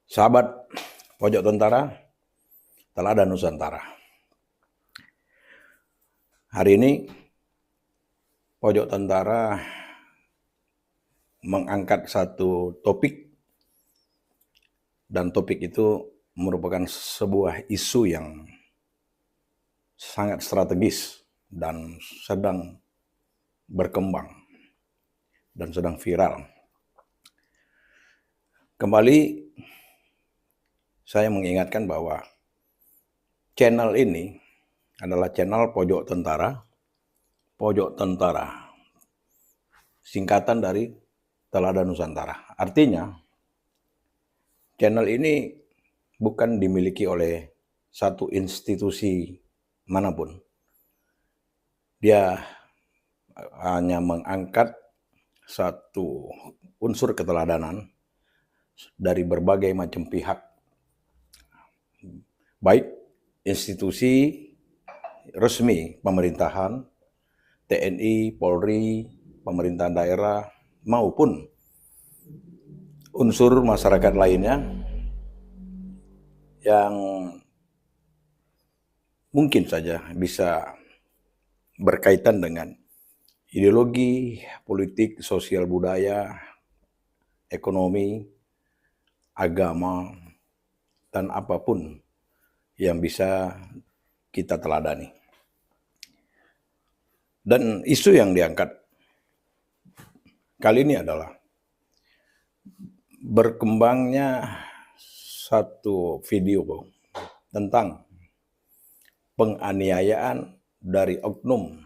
Sahabat Pojok Tentara, Teladan Nusantara. Hari ini Pojok Tentara mengangkat satu topik, dan topik itu merupakan sebuah isu yang sangat strategis dan sedang berkembang dan sedang viral. Kembali saya mengingatkan bahwa channel ini adalah channel Pojok Tentara. Pojok Tentara, singkatan dari Teladan Nusantara. Artinya, channel ini bukan dimiliki oleh satu institusi manapun. Dia hanya mengangkat satu unsur keteladanan dari berbagai macam pihak, baik institusi resmi pemerintahan, TNI, Polri, pemerintahan daerah, maupun unsur masyarakat lainnya yang mungkin saja bisa berkaitan dengan ideologi, politik, sosial budaya, ekonomi, agama, dan apapun yang bisa kita teladani. Dan isu yang diangkat kali ini adalah berkembangnya satu video tentang penganiayaan dari oknum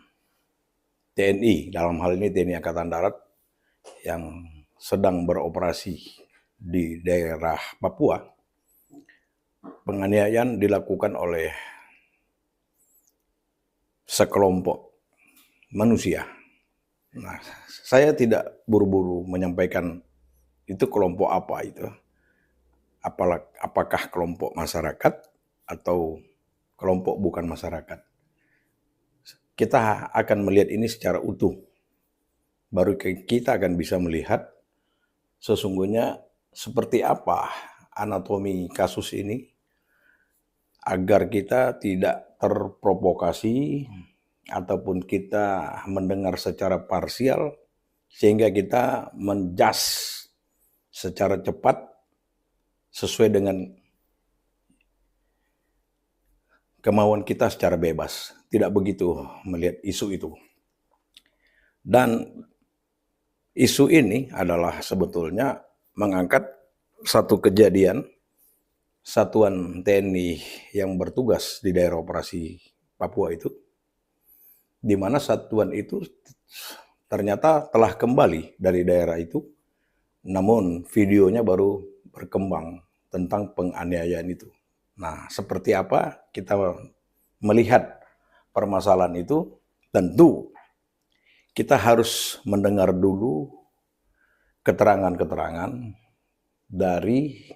TNI, dalam hal ini TNI Angkatan Darat yang sedang beroperasi di daerah Papua. Penganiayaan dilakukan oleh sekelompok manusia. Nah, saya tidak buru-buru menyampaikan itu kelompok apa itu. Apakah kelompok masyarakat atau kelompok bukan masyarakat. Kita akan melihat ini secara utuh. Baru kita akan bisa melihat sesungguhnya seperti apa anatomi kasus ini agar kita tidak terprovokasi ataupun kita mendengar secara parsial sehingga kita menjudge secara cepat sesuai dengan kemauan kita secara bebas. Tidak begitu melihat isu itu. Dan isu ini adalah sebetulnya mengangkat satu kejadian satuan TNI yang bertugas di daerah operasi Papua itu, di mana satuan itu ternyata telah kembali dari daerah itu, namun videonya baru berkembang tentang penganiayaan itu. Nah, seperti apa kita melihat permasalahan itu? Tentu kita harus mendengar dulu keterangan-keterangan dari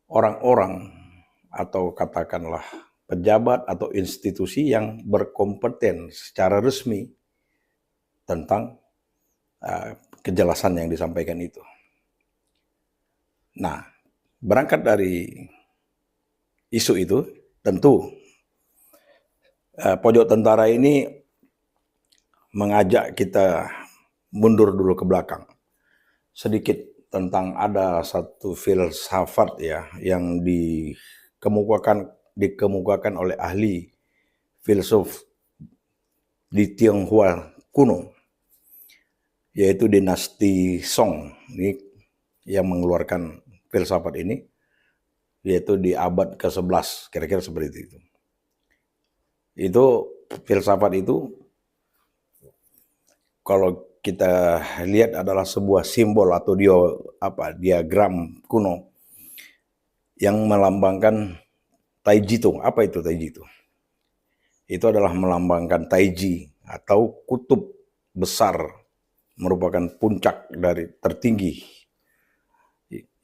orang-orang atau katakanlah pejabat atau institusi yang berkompeten secara resmi tentang kejelasan yang disampaikan itu. Nah, berangkat dari isu itu, tentu Pojok Tentara ini mengajak kita mundur dulu ke belakang. Sedikit tentang ada satu filsafat ya yang dikemukakan oleh ahli filsuf di Tionghoa kuno, yaitu dinasti Song ini yang mengeluarkan filsafat ini, yaitu di abad ke-11, kira-kira seperti itu. Itu filsafat itu kalau kita lihat adalah sebuah simbol atau diagram kuno yang melambangkan Taiji Tung. Apa itu Taiji Tung? Itu adalah melambangkan Taiji atau kutub besar, merupakan puncak dari tertinggi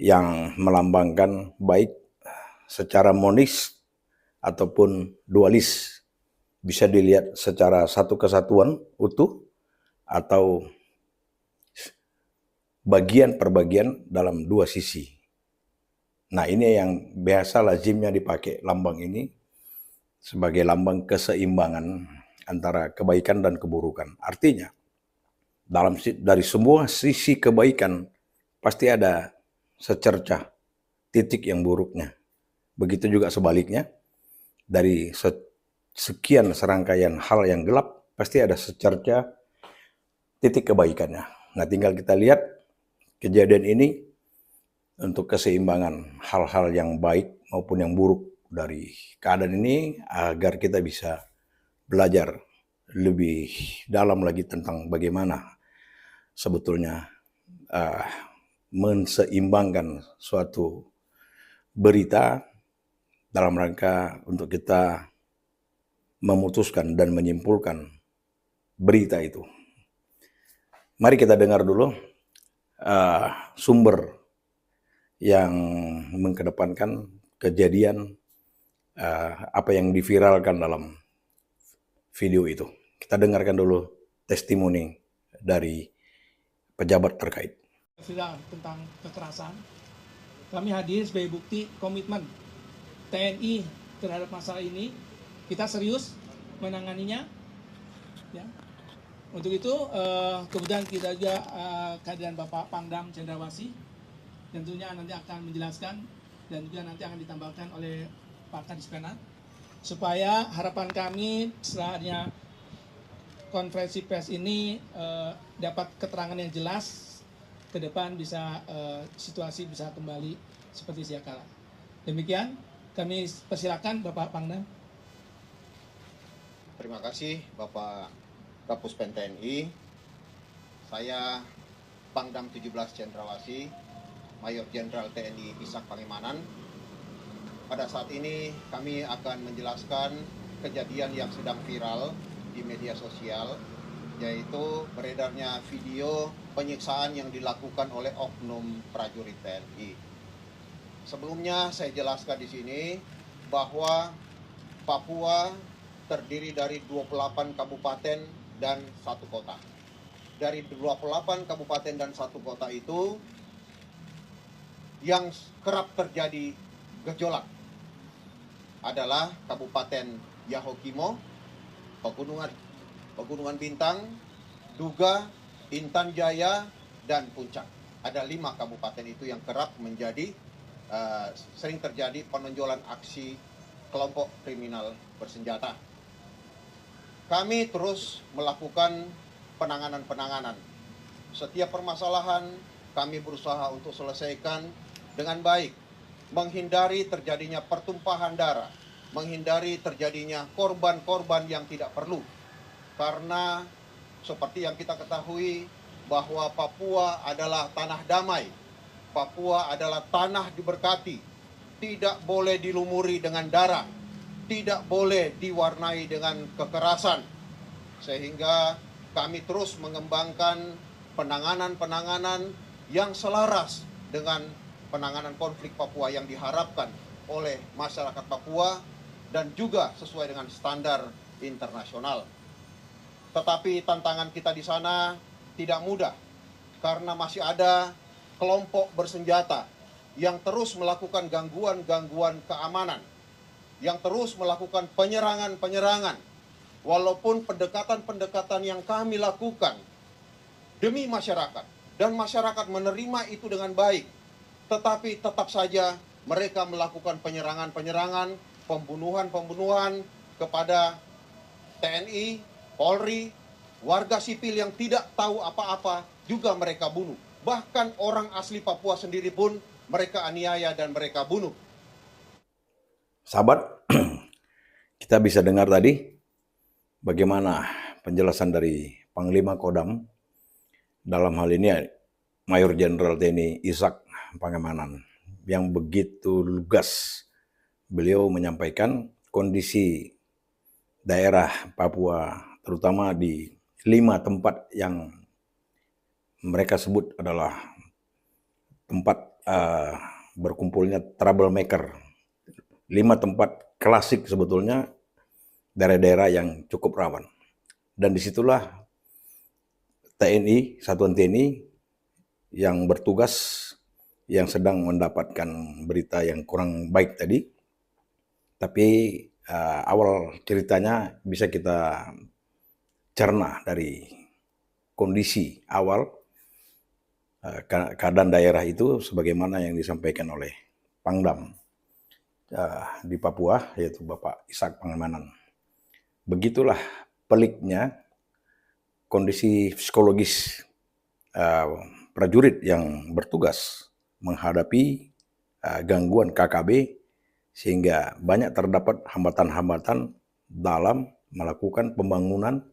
yang melambangkan baik secara monis ataupun dualis, bisa dilihat secara satu kesatuan utuh atau bagian per bagian dalam dua sisi. Nah, ini yang biasa lazimnya dipakai lambang ini sebagai lambang keseimbangan antara kebaikan dan keburukan. Artinya, dari semua sisi kebaikan pasti ada secercah titik yang buruknya. Begitu juga sebaliknya, dari sekian serangkaian hal yang gelap pasti ada secercah titik kebaikannya. Nah, tinggal kita lihat kejadian ini untuk keseimbangan hal-hal yang baik maupun yang buruk dari keadaan ini agar kita bisa belajar lebih dalam lagi tentang bagaimana sebetulnya menseimbangkan suatu berita dalam rangka untuk kita memutuskan dan menyimpulkan berita itu. Mari kita dengar dulu sumber yang mengedepankan kejadian apa yang diviralkan dalam video itu. Kita dengarkan dulu testimoni dari pejabat terkait. Viral tentang kekerasan, kami hadir sebagai bukti komitmen TNI terhadap masalah ini. Kita serius menanganinya, ya. Untuk itu kemudian kita juga kehadiran Bapak Pangdam Cendrawasih, tentunya nanti akan menjelaskan dan juga nanti akan ditambahkan oleh Pak Kadis Penat, supaya harapan kami setelahnya konferensi pers ini dapat keterangan yang jelas ke depan, bisa situasi bisa kembali seperti sedia kala. Demikian, kami persilakan Bapak Pangdam. Terima kasih Bapak Kapuspen TNI. Saya Pangdam 17 Cendrawasih, Mayor Jenderal TNI Ishak Pangemanan. Pada saat ini kami akan menjelaskan kejadian yang sedang viral di media sosial, yaitu beredarnya video penyiksaan yang dilakukan oleh oknum prajurit TNI. Sebelumnya saya jelaskan di sini bahwa Papua terdiri dari 28 kabupaten dan 1 kota. Dari 28 kabupaten dan 1 kota itu yang kerap terjadi gejolak adalah Kabupaten Yahukimo, Pegunungan Bintang, Duga, Intan Jaya, dan Puncak. Ada 5 kabupaten itu yang kerap menjadi sering terjadi penonjolan aksi kelompok kriminal bersenjata. Kami terus melakukan penanganan. Setiap permasalahan kami berusaha untuk selesaikan dengan baik, menghindari terjadinya pertumpahan darah, menghindari terjadinya korban-korban yang tidak perlu. Karena seperti yang kita ketahui bahwa Papua adalah tanah damai, Papua adalah tanah diberkati, tidak boleh dilumuri dengan darah, tidak boleh diwarnai dengan kekerasan. Sehingga kami terus mengembangkan penanganan yang selaras dengan penanganan konflik Papua yang diharapkan oleh masyarakat Papua dan juga sesuai dengan standar internasional. Tetapi tantangan kita di sana tidak mudah karena masih ada kelompok bersenjata yang terus melakukan gangguan keamanan, yang terus melakukan penyerangan, walaupun pendekatan yang kami lakukan demi masyarakat, dan masyarakat menerima itu dengan baik, tetapi tetap saja mereka melakukan penyerangan, pembunuhan kepada TNI, Polri, warga sipil yang tidak tahu apa-apa juga mereka bunuh. Bahkan orang asli Papua sendiri pun mereka aniaya dan mereka bunuh. Sahabat, kita bisa dengar tadi bagaimana penjelasan dari Panglima Kodam, dalam hal ini Mayor Jenderal TNI Ishak Pangemanan, yang begitu lugas beliau menyampaikan kondisi daerah Papua, terutama di 5 tempat yang mereka sebut adalah tempat berkumpulnya troublemaker. 5 tempat klasik sebetulnya daerah-daerah yang cukup rawan. Dan disitulah TNI, Satuan TNI yang bertugas yang sedang mendapatkan berita yang kurang baik tadi. Tapi awal ceritanya bisa kita cerna dari kondisi awal keadaan daerah itu sebagaimana yang disampaikan oleh Pangdam di Papua, yaitu Bapak Ishak Pangemanan. Begitulah peliknya kondisi psikologis prajurit yang bertugas menghadapi gangguan KKB, sehingga banyak terdapat hambatan-hambatan dalam melakukan pembangunan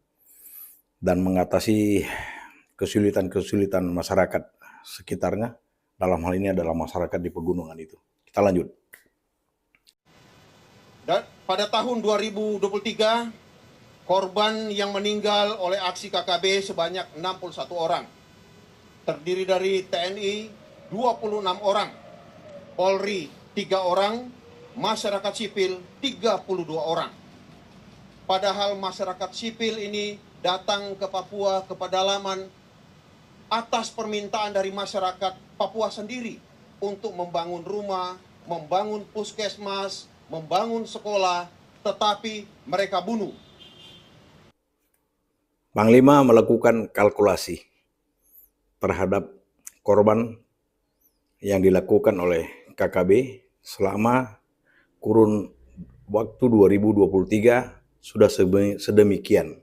dan mengatasi kesulitan-kesulitan masyarakat sekitarnya. Dalam hal ini adalah masyarakat di pegunungan itu. Kita lanjut. Dan pada tahun 2023, korban yang meninggal oleh aksi KKB sebanyak 61 orang. Terdiri dari TNI 26 orang, Polri 3 orang, masyarakat sipil 32 orang. Padahal masyarakat sipil ini datang ke Papua, ke pedalaman, atas permintaan dari masyarakat Papua sendiri untuk membangun rumah, membangun puskesmas, membangun sekolah, tetapi mereka bunuh. Panglima melakukan kalkulasi terhadap korban yang dilakukan oleh KKB selama kurun waktu 2023 sudah sedemikian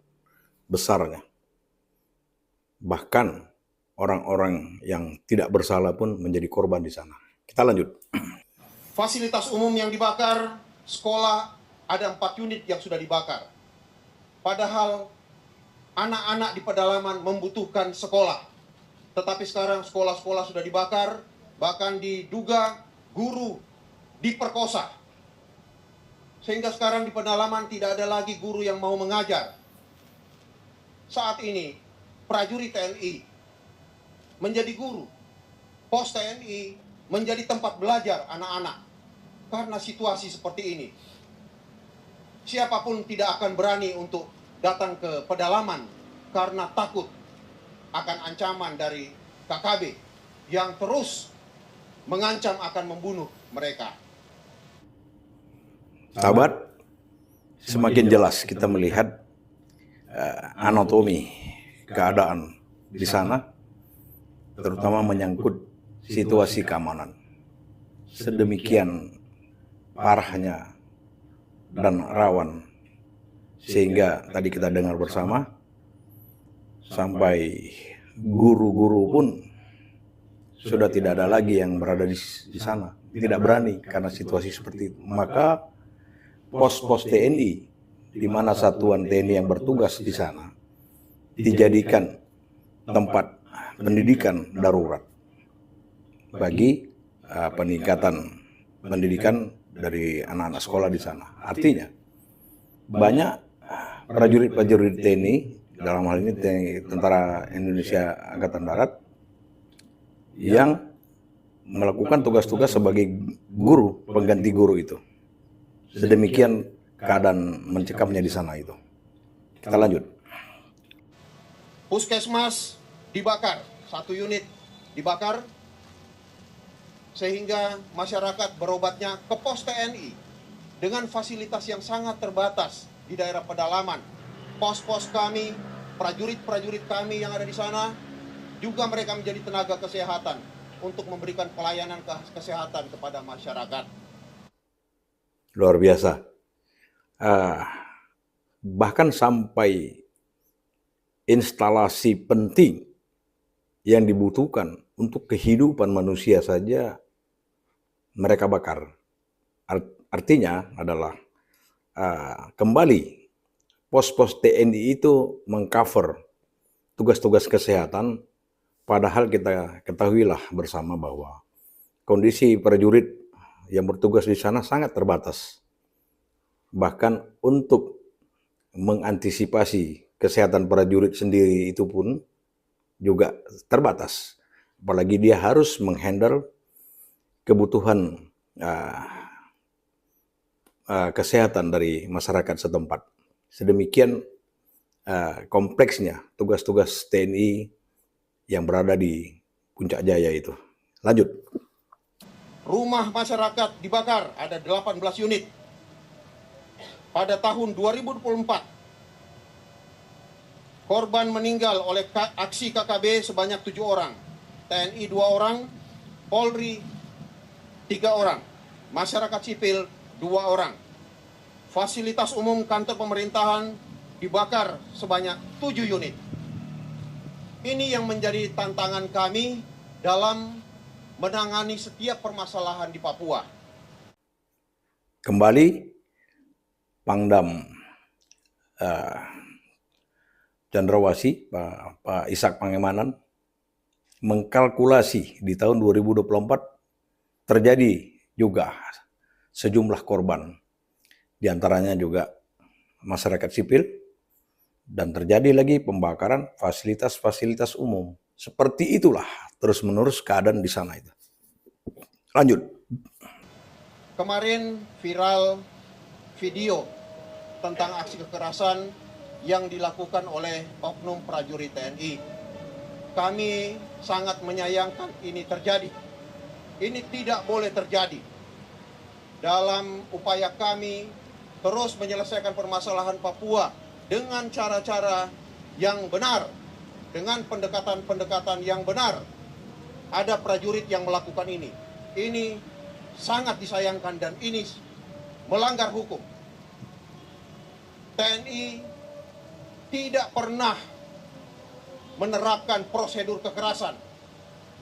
besarnya. Bahkan orang-orang yang tidak bersalah pun menjadi korban di sana. Kita lanjut. Fasilitas umum yang dibakar, sekolah ada 4 unit yang sudah dibakar. Padahal anak-anak di pedalaman membutuhkan sekolah. Tetapi sekarang sekolah-sekolah sudah dibakar, bahkan diduga guru diperkosa. Sehingga sekarang di pedalaman tidak ada lagi guru yang mau mengajar. Saat ini prajurit TNI menjadi guru, pos TNI menjadi tempat belajar anak-anak. Karena situasi seperti ini, siapapun tidak akan berani untuk datang ke pedalaman karena takut akan ancaman dari KKB yang terus mengancam akan membunuh mereka. Sahabat, semakin jelas kita melihat anatomi keadaan di sana, terutama menyangkut situasi keamanan. Sedemikian parahnya dan rawan, sehingga tadi kita dengar bersama, sampai guru-guru pun sudah tidak ada lagi yang berada di sana, tidak berani karena situasi seperti itu. Maka pos-pos TNI, di mana satuan TNI yang bertugas di sana, dijadikan tempat pendidikan darurat bagi peningkatan pendidikan dari anak-anak sekolah di sana. Artinya, banyak prajurit-prajurit TNI, dalam hal ini Tentara Indonesia Angkatan Darat, yang melakukan tugas-tugas sebagai guru, pengganti guru itu. Sedemikian keadaan mencekamnya di sana itu. Kita lanjut. Puskesmas dibakar, 1 unit dibakar, sehingga masyarakat berobatnya ke pos TNI dengan fasilitas yang sangat terbatas di daerah pedalaman. Pos-pos kami, prajurit-prajurit kami yang ada di sana, juga mereka menjadi tenaga kesehatan untuk memberikan pelayanan kesehatan kepada masyarakat. Luar biasa. Bahkan sampai instalasi penting yang dibutuhkan untuk kehidupan manusia saja mereka bakar. Artinya adalah kembali pos-pos TNI itu mengcover tugas-tugas kesehatan, padahal kita ketahuilah bersama bahwa kondisi prajurit yang bertugas di sana sangat terbatas. Bahkan untuk mengantisipasi kesehatan prajurit sendiri itu pun juga terbatas. Apalagi dia harus menghandle kebutuhan kesehatan dari masyarakat setempat. Sedemikian kompleksnya tugas-tugas TNI yang berada di Puncak Jaya itu. Lanjut. rumah masyarakat dibakar, ada 18 unit. Pada tahun 2024, korban meninggal oleh aksi KKB sebanyak 7 orang, TNI 2 orang, Polri 3 orang, masyarakat sipil 2 orang. Fasilitas umum kantor pemerintahan dibakar sebanyak 7 unit. Ini yang menjadi tantangan kami dalam menangani setiap permasalahan di Papua. Kembali Pangdam Cendrawasih, Pak Ishak Pangemanan, mengkalkulasi di tahun 2024 terjadi juga sejumlah korban, diantaranya juga masyarakat sipil, dan terjadi lagi pembakaran fasilitas-fasilitas umum. Seperti itulah terus-menerus keadaan di sana itu. Lanjut. Kemarin viral video tentang aksi kekerasan yang dilakukan oleh oknum prajurit TNI. Kami sangat menyayangkan ini terjadi. Ini tidak boleh terjadi. Dalam upaya kami terus menyelesaikan permasalahan Papua dengan cara-cara yang benar, dengan pendekatan-pendekatan yang benar, ada prajurit yang melakukan ini. Ini sangat disayangkan dan ini melanggar hukum. TNI tidak pernah menerapkan prosedur kekerasan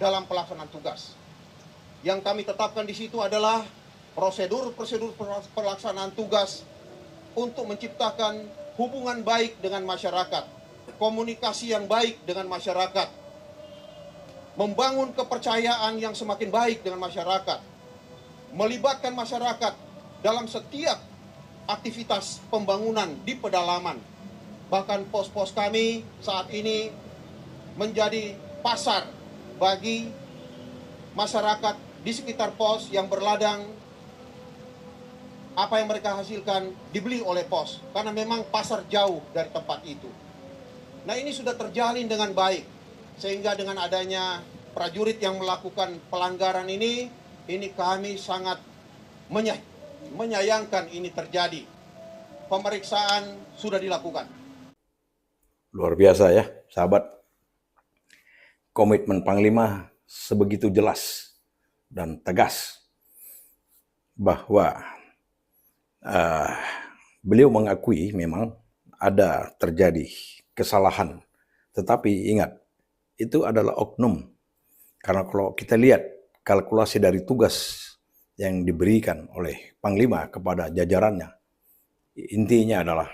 dalam pelaksanaan tugas. Yang kami tetapkan di situ adalah prosedur-prosedur pelaksanaan tugas untuk menciptakan hubungan baik dengan masyarakat, komunikasi yang baik dengan masyarakat, membangun kepercayaan yang semakin baik dengan masyarakat, melibatkan masyarakat dalam setiap aktivitas pembangunan di pedalaman. Bahkan pos-pos kami saat ini menjadi pasar bagi masyarakat di sekitar pos yang berladang. Apa yang mereka hasilkan dibeli oleh pos, karena memang pasar jauh dari tempat itu. Nah, ini sudah terjalin dengan baik, sehingga dengan adanya prajurit yang melakukan pelanggaran ini kami sangat menyayangkan ini terjadi. Pemeriksaan sudah dilakukan. Luar biasa ya, sahabat. Komitmen Panglima sebegitu jelas dan tegas bahwa beliau mengakui memang ada terjadi kesalahan. Tetapi ingat, itu adalah oknum. Karena kalau kita lihat kalkulasi dari tugas yang diberikan oleh Panglima kepada jajarannya, intinya adalah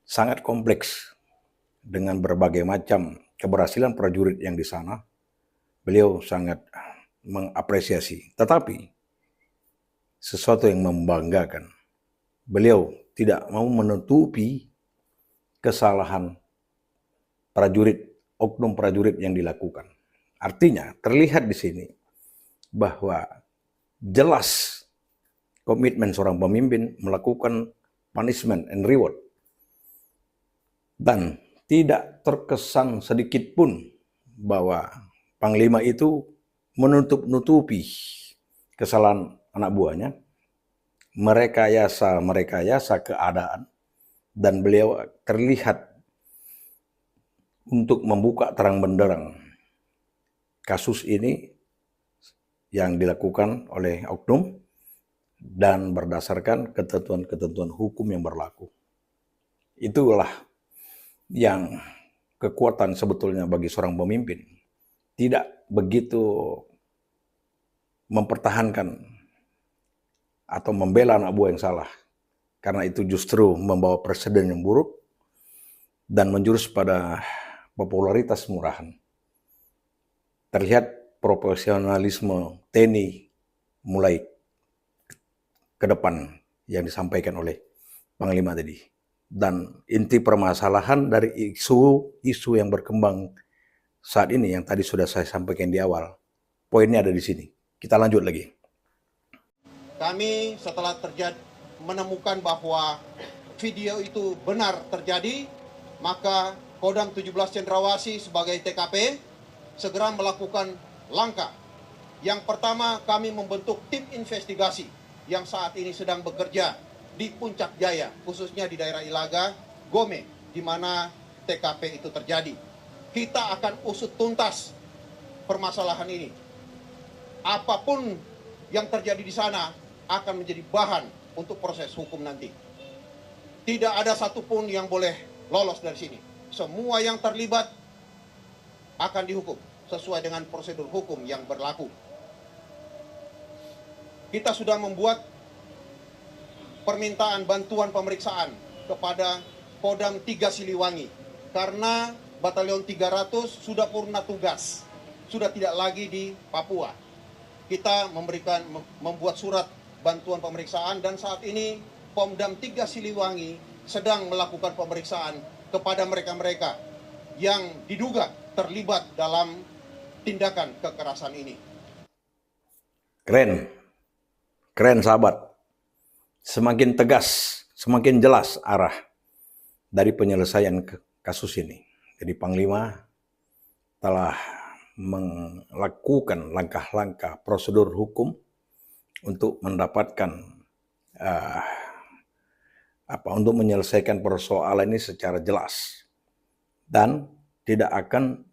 sangat kompleks dengan berbagai macam keberhasilan prajurit yang di sana. Beliau sangat mengapresiasi. Tetapi sesuatu yang membanggakan, beliau tidak mau menutupi kesalahan prajurit, oknum prajurit yang dilakukan. Artinya terlihat di sini bahwa jelas komitmen seorang pemimpin melakukan punishment and reward, dan tidak terkesan sedikit pun bahwa Panglima itu menutup-nutupi kesalahan anak buahnya, merekayasa keadaan, dan beliau terlihat untuk membuka terang benderang kasus ini yang dilakukan oleh oknum dan berdasarkan ketentuan-ketentuan hukum yang berlaku. Itulah yang kekuatan sebetulnya bagi seorang pemimpin. Tidak begitu mempertahankan atau membela anak buah yang salah, karena itu justru membawa presiden yang buruk dan menjurus pada popularitas murahan. Terlihat profesionalisme TNI mulai ke depan yang disampaikan oleh Panglima tadi. Dan inti permasalahan dari isu yang berkembang saat ini yang tadi sudah saya sampaikan di awal, poinnya ada di sini. Kita lanjut lagi. Kami setelah menemukan bahwa video itu benar terjadi, maka Kodam 17 Cendrawasih sebagai TKP segera melakukan langkah Yang pertama, kami membentuk tim investigasi yang saat ini sedang bekerja di Puncak Jaya, khususnya di daerah Ilaga, Gome, di mana TKP itu terjadi. Kita akan usut tuntas permasalahan ini. Apapun yang terjadi di sana akan menjadi bahan untuk proses hukum nanti. Tidak ada satupun yang boleh lolos dari sini. Semua yang terlibat akan dihukum sesuai dengan prosedur hukum yang berlaku. Kita sudah membuat permintaan bantuan pemeriksaan kepada Kodam 3 Siliwangi karena Batalion 300 sudah purna tugas, sudah tidak lagi di Papua. Kita membuat surat bantuan pemeriksaan dan saat ini Pomdam 3 Siliwangi sedang melakukan pemeriksaan kepada mereka-mereka yang diduga terlibat dalam tindakan kekerasan ini. Keren sahabat. Semakin tegas, semakin jelas arah dari penyelesaian kasus ini. Jadi Panglima telah melakukan langkah-langkah prosedur hukum untuk mendapatkan untuk menyelesaikan persoalan ini secara jelas dan tidak akan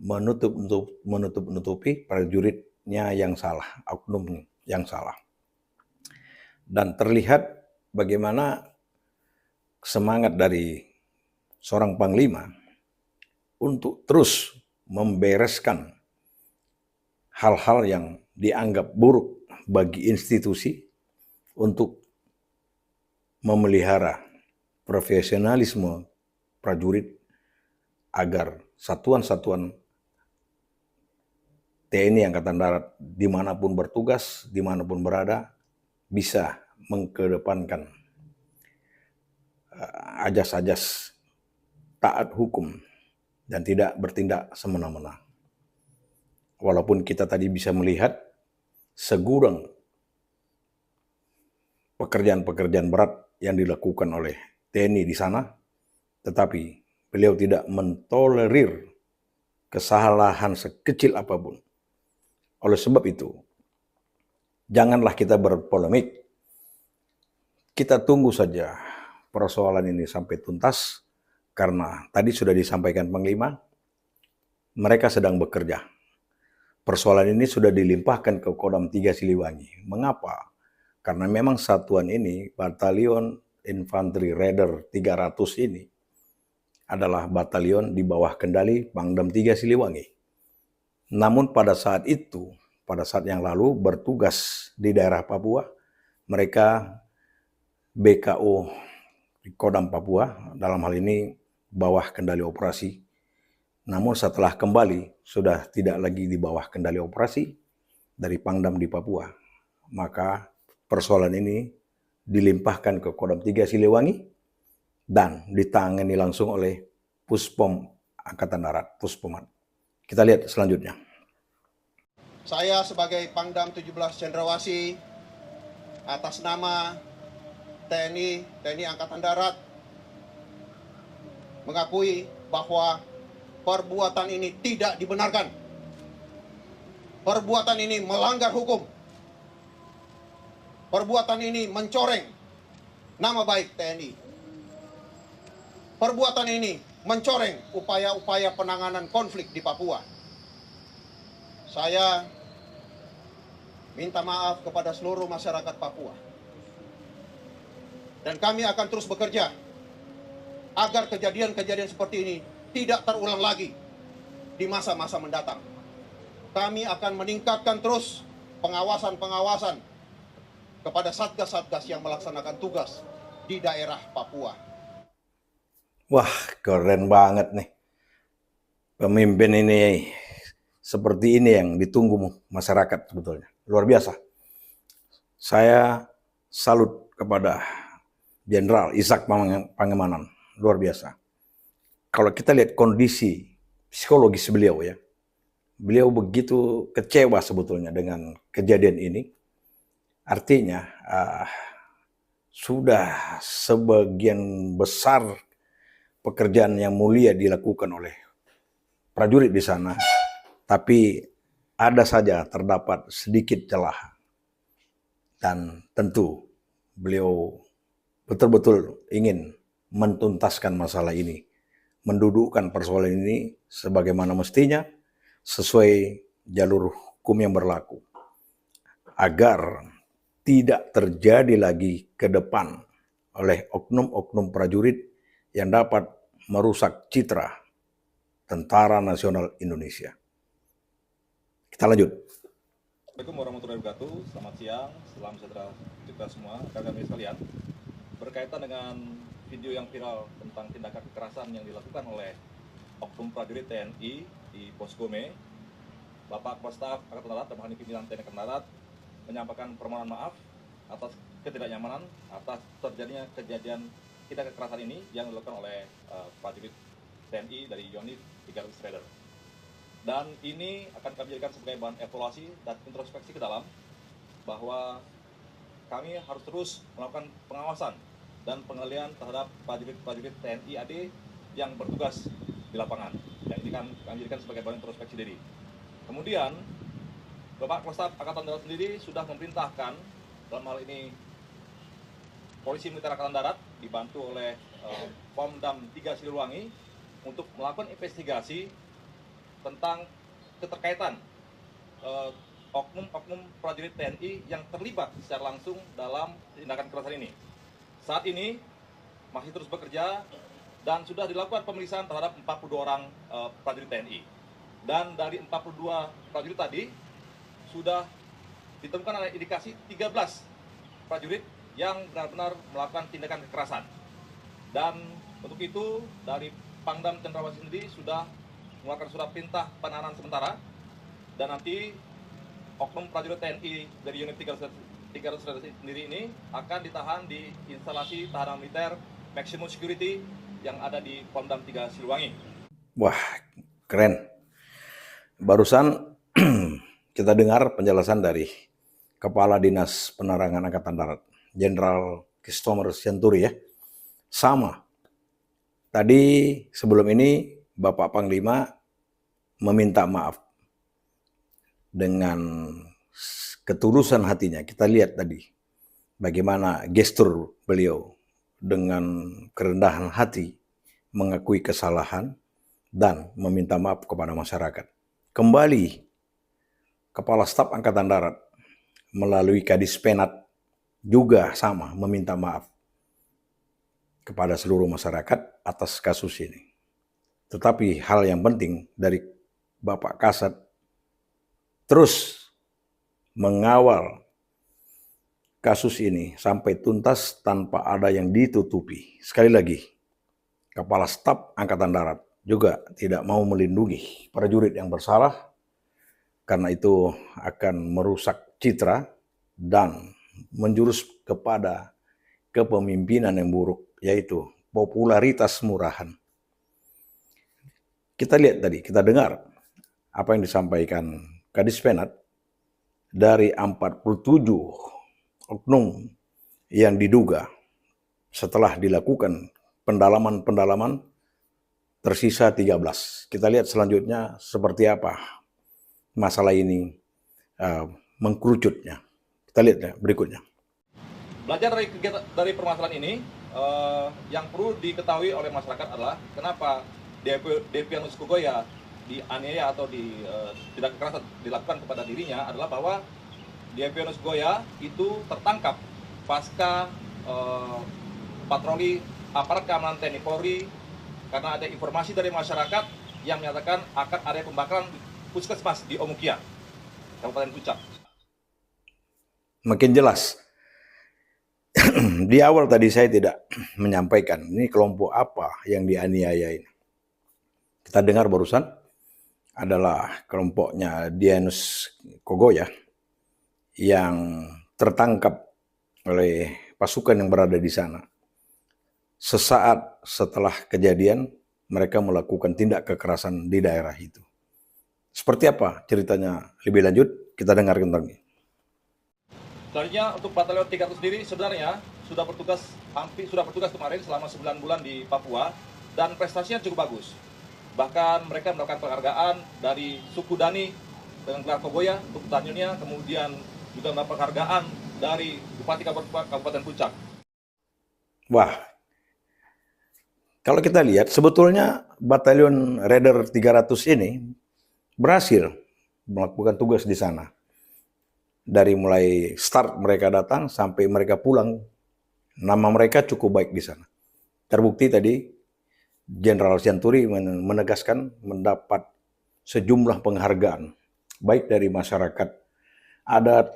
menutup-nutupi prajuritnya yang salah, oknum yang salah. Dan terlihat bagaimana semangat dari seorang Panglima untuk terus membereskan hal-hal yang dianggap buruk bagi institusi untuk memelihara profesionalisme prajurit agar satuan-satuan TNI Angkatan Darat dimanapun bertugas, dimanapun berada, bisa mengedepankan ajas-ajas taat hukum dan tidak bertindak semena-mena. Walaupun kita tadi bisa melihat segudang pekerjaan-pekerjaan berat yang dilakukan oleh TNI di sana, tetapi beliau tidak mentolerir kesalahan sekecil apapun. Oleh sebab itu, janganlah kita berpolemik. Kita tunggu saja persoalan ini sampai tuntas, karena tadi sudah disampaikan Panglima, mereka sedang bekerja. Persoalan ini sudah dilimpahkan ke Kodam 3 Siliwangi. Mengapa? Karena memang satuan ini, Batalion Infanteri Raider 300 ini, adalah batalion di bawah kendali Pangdam 3 Siliwangi. Namun pada saat itu, pada saat yang lalu bertugas di daerah Papua, mereka BKO di Kodam Papua, dalam hal ini bawah kendali operasi. Namun setelah kembali, sudah tidak lagi di bawah kendali operasi dari Pangdam di Papua. Maka persoalan ini dilimpahkan ke Kodam 3 Siliwangi dan ditangani langsung oleh Puspom Angkatan Darat, Puspomat. Kita lihat selanjutnya. Saya sebagai Pangdam 17 Cendrawasih atas nama TNI Angkatan Darat mengakui bahwa perbuatan ini tidak dibenarkan. Perbuatan ini melanggar hukum. Perbuatan ini mencoreng nama baik TNI. Perbuatan ini mencoreng upaya-upaya penanganan konflik di Papua. Saya minta maaf kepada seluruh masyarakat Papua. Dan kami akan terus bekerja agar kejadian-kejadian seperti ini tidak terulang lagi di masa-masa mendatang. Kami akan meningkatkan terus pengawasan-pengawasan kepada satgas-satgas yang melaksanakan tugas di daerah Papua. Wah, keren banget nih. Pemimpin ini seperti ini yang ditunggu masyarakat sebetulnya. Luar biasa. Saya salut kepada Jenderal Ishak Pangemanan. Luar biasa. Kalau kita lihat kondisi psikologis beliau ya. Beliau begitu kecewa sebetulnya dengan kejadian ini. Artinya sudah sebagian besar pekerjaan yang mulia dilakukan oleh prajurit di sana, tapi ada saja terdapat sedikit celah. Dan tentu beliau betul-betul ingin mentuntaskan masalah ini, mendudukkan persoalan ini sebagaimana mestinya sesuai jalur hukum yang berlaku, agar tidak terjadi lagi ke depan oleh oknum-oknum prajurit yang dapat merusak citra Tentara Nasional Indonesia. Kita lanjut. Assalamualaikum warahmatullahi wabarakatuh. Selamat siang, salam sejahtera kita semua, rekan-rekan sekalian. Berkaitan dengan video yang viral tentang tindakan kekerasan yang dilakukan oleh oknum prajurit TNI di Pos Gome, Bapak Kepala Staf Angkatan Darat dan Bahan Pimpinan TNI Angkatan Darat menyampaikan permohonan maaf atas ketidaknyamanan atas terjadinya kejadian tindak kekerasan ini yang dilakukan oleh prajurit TNI dari unit 300 Shredder. Dan ini akan kami jadikan sebagai bahan evaluasi dan introspeksi ke dalam bahwa kami harus terus melakukan pengawasan dan penggalian terhadap prajurit-prajurit TNI AD yang bertugas di lapangan. Yang ini kan kami jadikan sebagai bahan introspeksi diri. Kemudian Bapak Kepala Staf Angkatan Darat sendiri sudah memerintahkan dalam hal ini Polisi Militer Angkatan Darat dibantu oleh Pomdam 3 Siliwangi untuk melakukan investigasi tentang keterkaitan oknum-oknum prajurit TNI yang terlibat secara langsung dalam tindakan kekerasan ini. Saat ini masih terus bekerja dan sudah dilakukan pemeriksaan terhadap 42 orang prajurit TNI. Dan dari 42 prajurit tadi sudah ditemukan ada indikasi 13 prajurit yang benar-benar melakukan tindakan kekerasan. Dan untuk itu dari Pangdam Cendrawasih sendiri sudah mengeluarkan surat perintah penahanan sementara, dan nanti oknum prajurit TNI dari unit 300 sendiri ini akan ditahan di instalasi tahanan militer maximum security yang ada di Pomdam 3 Siliwangi. Wah, keren. Barusan kita dengar penjelasan dari Kepala Dinas Penerangan Angkatan Darat, Jenderal Christopher Sianturi ya. Sama. Tadi sebelum ini Bapak Panglima meminta maaf dengan ketulusan hatinya. Kita lihat tadi bagaimana gestur beliau dengan kerendahan hati mengakui kesalahan dan meminta maaf kepada masyarakat. Kembali Kepala Staf Angkatan Darat melalui Kadis Penat juga sama meminta maaf kepada seluruh masyarakat atas kasus ini. Tetapi hal yang penting dari Bapak Kasat terus mengawal kasus ini sampai tuntas tanpa ada yang ditutupi. Sekali lagi, Kepala Staf Angkatan Darat juga tidak mau melindungi prajurit yang bersalah karena itu akan merusak citra dan menjurus kepada kepemimpinan yang buruk, yaitu popularitas murahan. Kita lihat tadi, kita dengar apa yang disampaikan Kadis Penat dari 47 oknum yang diduga setelah dilakukan pendalaman tersisa 13. Kita lihat selanjutnya seperti apa masalah ini mengkerucutnya. Kita lihat ya, berikutnya. Belajar dari permasalahan ini, yang perlu diketahui oleh masyarakat adalah kenapa Devianus Kogoya dianiaya atau tidak kekerasan dilakukan kepada dirinya adalah bahwa Devianus Kogoya itu tertangkap pasca patroli aparat keamanan TNI Polri karena ada informasi dari masyarakat yang menyatakan akan ada pembakaran puskesmas di Omukia, Kabupaten Puncak. Makin jelas. Di awal tadi saya tidak menyampaikan ini kelompok apa yang dianiaya ini. Kita dengar barusan adalah kelompoknya Devianus Kogoya yang tertangkap oleh pasukan yang berada di sana. Sesaat setelah kejadian, mereka melakukan tindak kekerasan di daerah itu. Seperti apa ceritanya lebih lanjut? Kita dengarkan tentang ini. Selanjutnya untuk Batalion 300 sendiri sebenarnya sudah bertugas kemarin selama 9 bulan di Papua dan prestasinya cukup bagus. Bahkan mereka mendapatkan penghargaan dari suku Dani dengan gelar Kogoya untuk petaniannya, kemudian juga mendapat penghargaan dari Bupati Kabupaten Puncak. Wah, kalau kita lihat sebetulnya Batalion Raider 300 ini berhasil melakukan tugas di sana. Dari mulai start mereka datang sampai mereka pulang, nama mereka cukup baik di sana. Terbukti tadi Jenderal Sianturi menegaskan mendapat sejumlah penghargaan, baik dari masyarakat adat,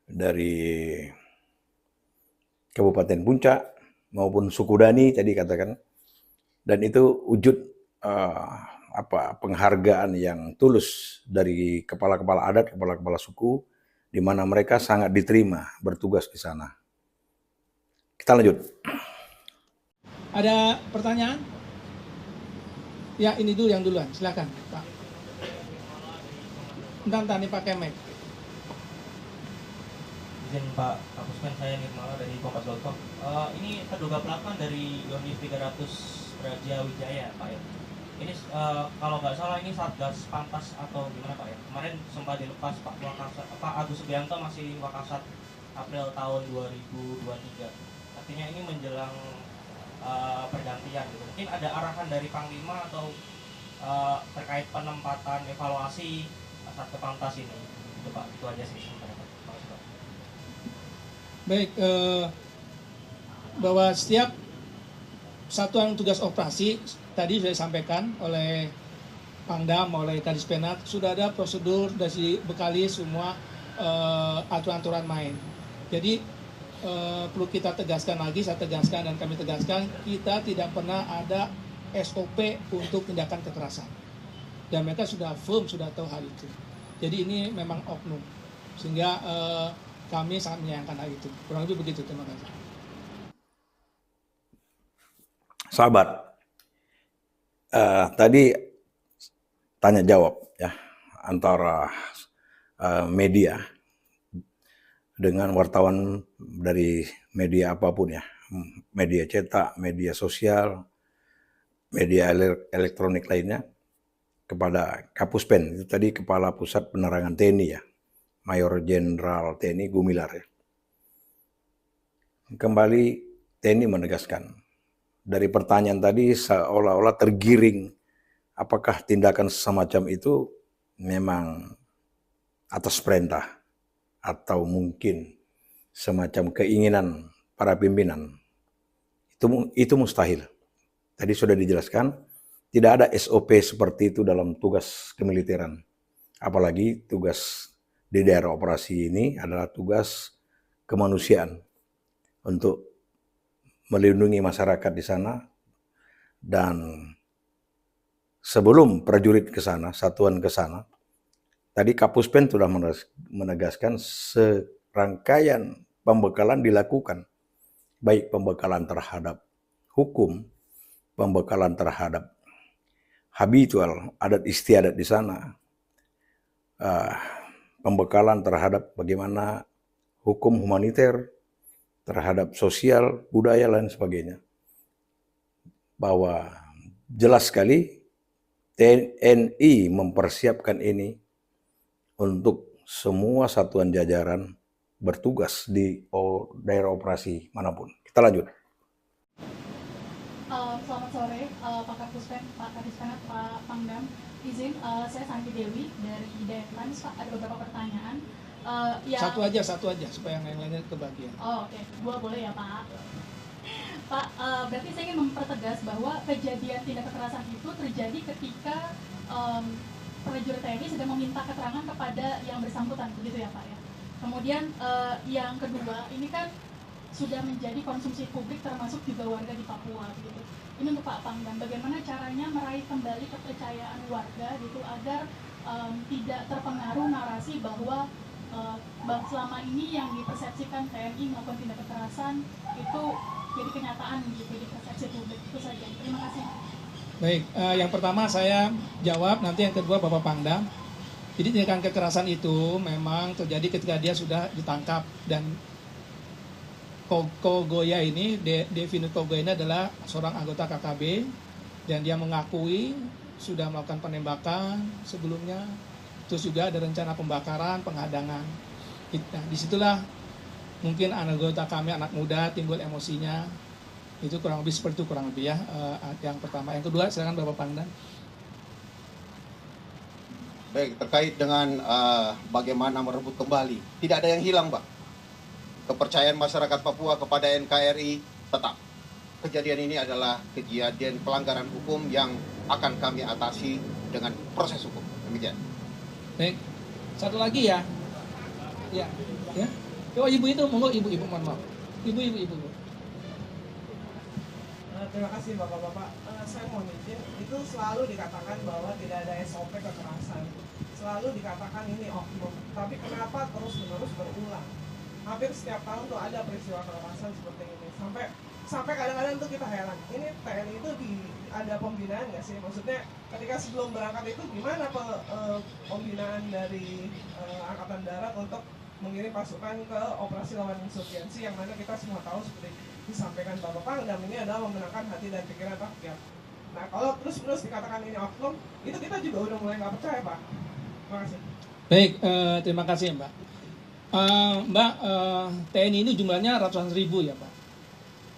dari Kabupaten Puncak maupun suku Dani tadi katakan, dan itu wujud penghargaan yang tulus dari kepala-kepala adat, kepala-kepala suku, di mana mereka sangat diterima bertugas di sana. Kita lanjut. Ada pertanyaan? Ya, ini dulu yang duluan. Silakan, Pak. Entar nih pakai mic. Izin Pak Kapuspen, saya Nirmala dari Kompas.com. Ini terduga pelaku dari Yonif 300 Raja Wijaya, Pak ya. Ini kalau nggak salah ini Satgas Pantas atau gimana Pak ya? Kemarin sempat dilepas Pak Agus Subianto masih Wakasat April tahun 2023. Artinya ini menjelang pergantian gitu. Mungkin ada arahan dari Panglima atau terkait penempatan evaluasi Satgas Pantas ini. Itu Pak, itu aja sih sebenarnya. Baik, bahwa setiap satuan tugas operasi tadi sudah disampaikan oleh Pangdam, oleh Kadispenat, sudah ada prosedur dan dibekali semua aturan-aturan main. Jadi perlu kita tegaskan lagi, saya tegaskan dan kami tegaskan, kita tidak pernah ada SOP untuk tindakan kekerasan. Dan mereka sudah firm, sudah tahu hal itu. Jadi ini memang oknum. Sehingga kami sangat menyayangkan hal itu. Kurang lebih begitu, terima kasih. Sahabat, tadi tanya jawab ya antara media dengan wartawan dari media apapun ya, media cetak, media sosial, media elektronik lainnya, kepada Kapuspen, itu tadi Kepala Pusat Penerangan TNI ya, Mayor Jenderal TNI Gumilar ya. Kembali TNI menegaskan, dari pertanyaan tadi seolah-olah tergiring apakah tindakan semacam itu memang atas perintah atau mungkin semacam keinginan para pimpinan. Itu mustahil. Tadi sudah dijelaskan, tidak ada SOP seperti itu dalam tugas kemiliteran. Apalagi tugas di daerah operasi ini adalah tugas kemanusiaan untuk melindungi masyarakat di sana, dan sebelum prajurit ke sana, satuan ke sana, tadi Kapuspen sudah menegaskan serangkaian pembekalan dilakukan, baik pembekalan terhadap hukum, pembekalan terhadap habitual, adat istiadat di sana, pembekalan terhadap bagaimana hukum humaniter, terhadap sosial, budaya, dan sebagainya. Bahwa jelas sekali TNI mempersiapkan ini untuk semua satuan jajaran bertugas di daerah operasi manapun. Kita lanjut. Selamat sore, Pak Kapuspen, Pak Kadispenat, Pak Pangdam. Izin, saya Santi Dewi dari Deadlines, Pak. Ada beberapa pertanyaan. Satu aja, supaya yang lainnya kebagian. Oh, oke. Dua boleh ya, Pak? Pak, berarti saya ingin mempertegas bahwa kejadian tindak kekerasan itu terjadi ketika prajurit TNI sedang meminta keterangan kepada yang bersangkutan, begitu ya, Pak ya? Kemudian yang kedua, ini kan sudah menjadi konsumsi publik termasuk juga warga di Papua, gitu. Ini untuk Pak Pangdam, bagaimana caranya meraih kembali kepercayaan warga gitu agar tidak terpengaruh narasi bahwa selama ini yang dipersepsikan TNI melakukan tindak kekerasan itu jadi kenyataan gitu di persepsi publik. Itu saja. Terima kasih. Baik, yang pertama saya jawab, nanti yang kedua Bapak Pangdam. Jadi tindakan kekerasan itu memang terjadi ketika dia sudah ditangkap, dan Kogoya ini, Devinu Kogoya ini adalah seorang anggota KKB, dan dia mengakui sudah melakukan penembakan sebelumnya, terus juga ada rencana pembakaran, penghadangan. Nah, disitulah mungkin anggota kami anak muda timbul emosinya. Itu kurang lebih seperti itu kurang lebih ya. Yang pertama, yang kedua silakan Bapak Pangdam. Baik, terkait dengan bagaimana merebut kembali, tidak ada yang hilang, Pak. Kepercayaan masyarakat Papua kepada NKRI tetap. Kejadian ini adalah kejadian pelanggaran hukum yang akan kami atasi dengan proses hukum. Demikian. Baik, satu lagi ya. Ya, ya. Oh, ibu itu, monggo ibu, mohon maaf. Ibu. Terima kasih Bapak-Bapak. Saya mau izin, itu selalu dikatakan bahwa tidak ada SOP kekerasan. Selalu dikatakan ini oknum. Tapi kenapa terus-menerus berulang? Hampir setiap tahun tuh ada peristiwa kekerasan seperti ini. Sampai kadang-kadang tuh kita heran. Ini TNI itu ada pembinaan nggak sih? Maksudnya ketika sebelum berangkat itu gimana pembinaan dari Angkatan Darat untuk mengirim pasukan ke operasi lawan insurgensi yang mana kita semua tahu seperti disampaikan Bapak Pangdam ini adalah memenangkan hati dan pikiran rakyat. Nah, kalau terus-menerus dikatakan ini oknum, itu kita juga udah mulai nggak percaya, Pak. Terima kasih. Baik, terima kasih Mbak. Mbak, TNI ini jumlahnya ratusan ribu ya Pak.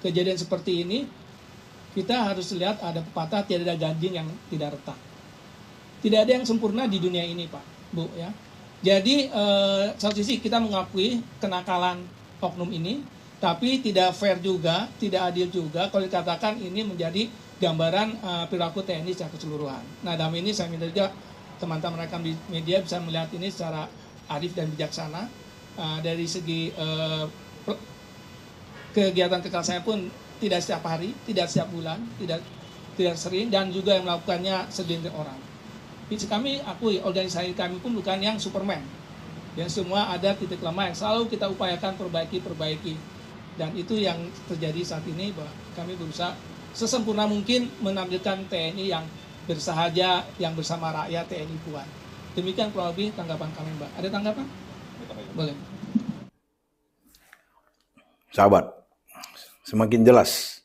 Kejadian seperti ini kita harus lihat ada pepatah tidak ada gading yang tidak retak. Tidak ada yang sempurna di dunia ini Pak, Bu ya. Jadi satu sisi kita mengakui kenakalan oknum ini, tapi tidak fair juga, tidak adil juga kalau dikatakan ini menjadi gambaran perilaku TNI secara keseluruhan. Nah, dalam ini saya minta juga teman-teman rekan di media bisa melihat ini secara arif dan bijaksana. Dari segi kegiatan kekerasan pun tidak setiap hari, tidak setiap bulan, tidak sering, dan juga yang melakukannya segelintir orang. Kami akui organisasi kami pun bukan yang Superman. Yang semua ada titik lemah yang selalu kita upayakan perbaiki. Dan itu yang terjadi saat ini, bahwa kami berusaha sesempurna mungkin menampilkan TNI yang bersahaja, yang bersama rakyat, TNI kuat. Demikian kurang lebih tanggapan kami, Mbak. Ada tanggapan? Boleh. Sahabat, semakin jelas.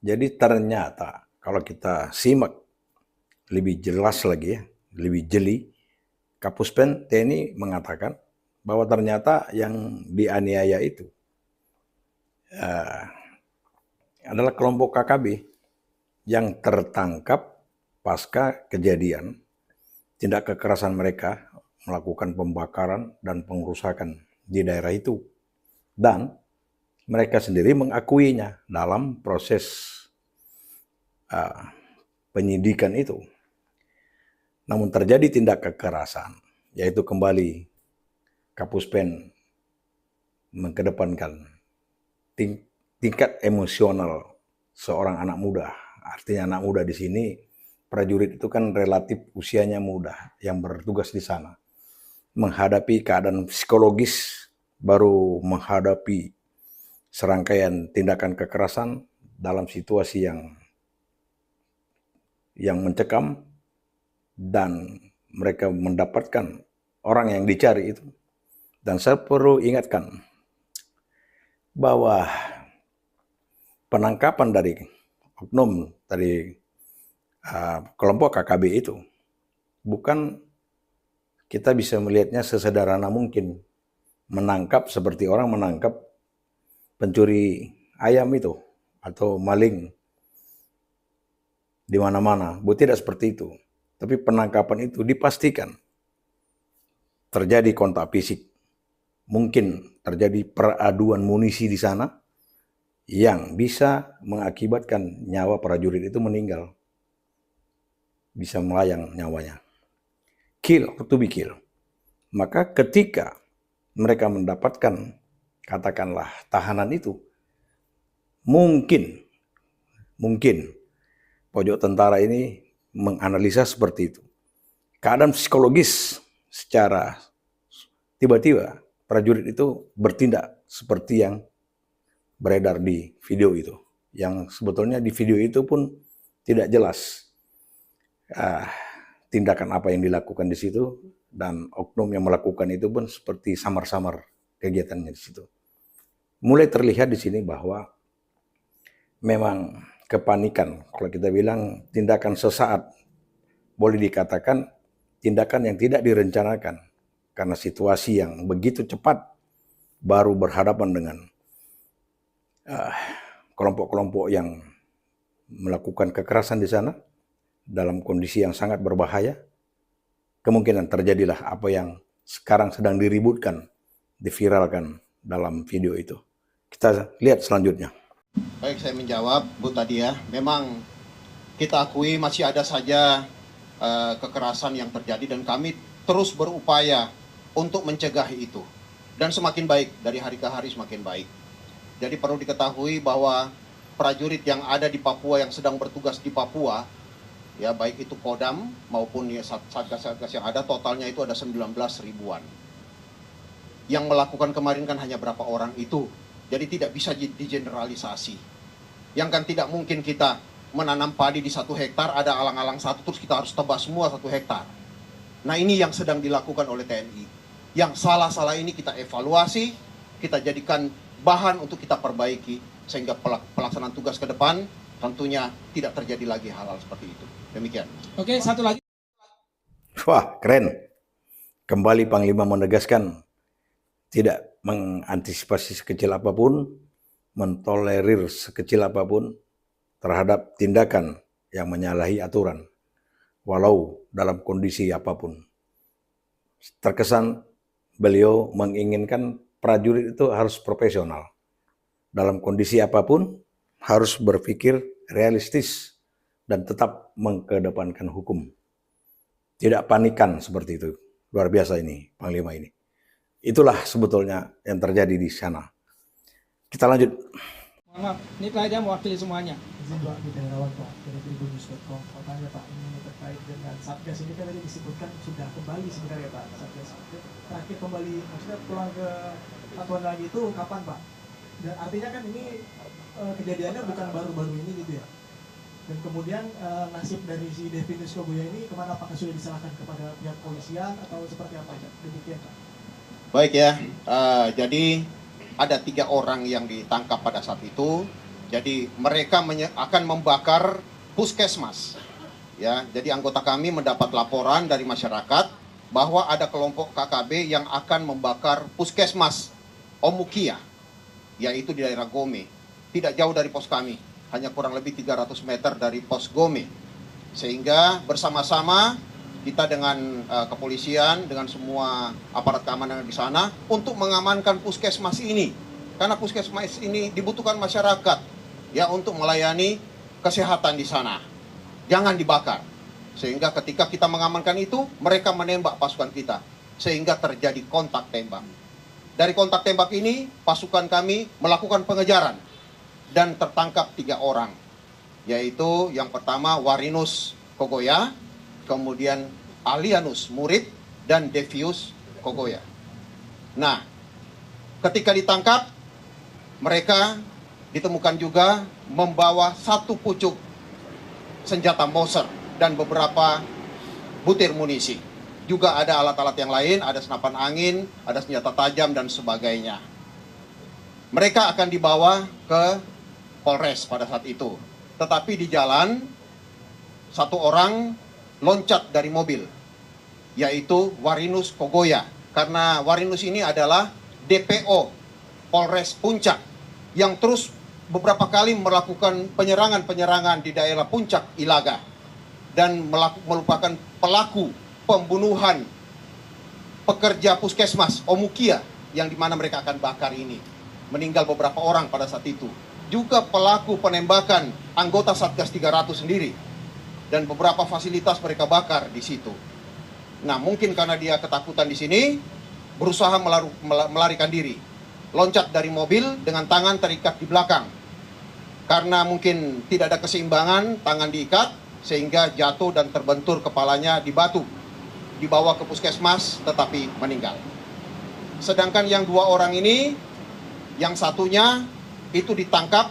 Jadi ternyata kalau kita simak lebih jelas lagi ya, lebih jeli, Kapuspen TNI mengatakan bahwa ternyata yang dianiaya itu adalah kelompok KKB yang tertangkap pasca kejadian tindak kekerasan mereka melakukan pembakaran dan pengerusakan di daerah itu. Dan mereka sendiri mengakuinya dalam proses penyidikan itu. Namun terjadi tindak kekerasan, yaitu kembali Kapuspen mengedepankan tingkat emosional seorang anak muda. Artinya anak muda di sini, prajurit itu kan relatif usianya muda yang bertugas di sana. Menghadapi keadaan psikologis, baru menghadapi serangkaian tindakan kekerasan dalam situasi yang mencekam, dan mereka mendapatkan orang yang dicari itu. Dan saya perlu ingatkan bahwa penangkapan dari oknum dari kelompok KKB itu bukan kita bisa melihatnya sesederhana mungkin menangkap seperti orang menangkap pencuri ayam itu atau maling di mana-mana. Tidak seperti itu. Tapi penangkapan itu dipastikan terjadi kontak fisik. Mungkin terjadi peraduan munisi di sana yang bisa mengakibatkan nyawa prajurit itu meninggal. Bisa melayang nyawanya. Kill or to be kill. Maka ketika mereka mendapatkan katakanlah tahanan itu, mungkin pojok tentara ini menganalisa seperti itu. Keadaan psikologis secara tiba-tiba prajurit itu bertindak seperti yang beredar di video itu. Yang sebetulnya di video itu pun tidak jelas tindakan apa yang dilakukan di situ, dan oknum yang melakukan itu pun seperti samar-samar kegiatannya di situ. Mulai terlihat di sini bahwa memang kepanikan, kalau kita bilang tindakan sesaat boleh dikatakan tindakan yang tidak direncanakan karena situasi yang begitu cepat baru berhadapan dengan kelompok-kelompok yang melakukan kekerasan di sana dalam kondisi yang sangat berbahaya. Kemungkinan terjadilah apa yang sekarang sedang diributkan, diviralkan dalam video itu. Kita lihat selanjutnya. Baik, saya menjawab Bu tadi ya. Memang kita akui masih ada saja kekerasan yang terjadi dan kami terus berupaya untuk mencegah itu. Dan semakin baik, dari hari ke hari semakin baik. Jadi perlu diketahui bahwa prajurit yang ada di Papua yang sedang bertugas di Papua, ya baik itu Kodam maupun ya satgas-satgas yang ada, totalnya itu ada 19 ribuan. Yang melakukan kemarin kan hanya berapa orang itu. Jadi tidak bisa digeneralisasi. Yang kan tidak mungkin kita menanam padi di 1 hektar, ada alang-alang satu, terus kita harus tebas semua 1 hektar. Nah ini yang sedang dilakukan oleh TNI. Yang salah-salah ini kita evaluasi, kita jadikan bahan untuk kita perbaiki, sehingga pelaksanaan tugas ke depan tentunya tidak terjadi lagi hal-hal seperti itu. Demikian. Oke, satu lagi. Wah, keren. Kembali Panglima menegaskan tidak mengantisipasi sekecil apapun, mentolerir sekecil apapun terhadap tindakan yang menyalahi aturan, walau dalam kondisi apapun. Terkesan beliau menginginkan prajurit itu harus profesional. Dalam kondisi apapun harus berpikir realistis dan tetap mengedepankan hukum. Tidak panikan seperti itu. Luar biasa ini Panglima ini. Itulah sebetulnya yang terjadi di sana. Kita lanjut. Maaf, ini pelajar mewakili semuanya. Izin Pak Bidarawan Pak dari tribunnews.com. Pertanyaan Pak, ini terkait dengan Satgas ini kan tadi disebutkan sudah kembali sebenarnya Pak Satgas. Terakhir kembali, maksudnya pulang ke satuan lagi itu kapan Pak? Dan artinya kan ini kejadiannya bukan baru-baru ini gitu ya. Dan kemudian nasib dari si Devinus Kogoya ini kemana, apakah sudah diserahkan kepada pihak polisian atau seperti apa? Demikian Pak. Baik ya, jadi ada 3 orang yang ditangkap pada saat itu. Jadi mereka akan membakar puskesmas. Ya, jadi anggota kami mendapat laporan dari masyarakat bahwa ada kelompok KKB yang akan membakar puskesmas Omukia, yaitu di daerah Gome, tidak jauh dari pos kami, hanya kurang lebih 300 meter dari pos Gome. Sehingga bersama-sama kita dengan kepolisian, dengan semua aparat keamanan di sana untuk mengamankan puskesmas ini. Karena puskesmas ini dibutuhkan masyarakat ya untuk melayani kesehatan di sana. Jangan dibakar. Sehingga ketika kita mengamankan itu, mereka menembak pasukan kita. Sehingga terjadi kontak tembak. Dari kontak tembak ini, pasukan kami melakukan pengejaran dan tertangkap 3 orang. Yaitu yang pertama Warinus Kogoya, kemudian Alianus Murid, dan Devius Kogoya. Nah, ketika ditangkap, mereka ditemukan juga membawa 1 pucuk senjata Mauser dan beberapa butir munisi. Juga ada alat-alat yang lain, ada senapan angin, ada senjata tajam, dan sebagainya. Mereka akan dibawa ke Polres pada saat itu. Tetapi di jalan, 1 orang loncat dari mobil, yaitu Warinus Kogoya. Karena Warinus ini adalah DPO Polres Puncak yang terus beberapa kali melakukan penyerangan-penyerangan di daerah Puncak Ilaga dan merupakan pelaku pembunuhan pekerja puskesmas Omukia yang dimana mereka akan bakar ini. Meninggal beberapa orang pada saat itu. Juga pelaku penembakan anggota Satgas 300 sendiri. Dan beberapa fasilitas mereka bakar di situ. Nah, mungkin karena dia ketakutan di sini, berusaha melarikan diri. Loncat dari mobil dengan tangan terikat di belakang. Karena mungkin tidak ada keseimbangan, tangan diikat, sehingga jatuh dan terbentur kepalanya di batu. Dibawa ke puskesmas, tetapi meninggal. Sedangkan yang 2 orang ini, yang satunya itu ditangkap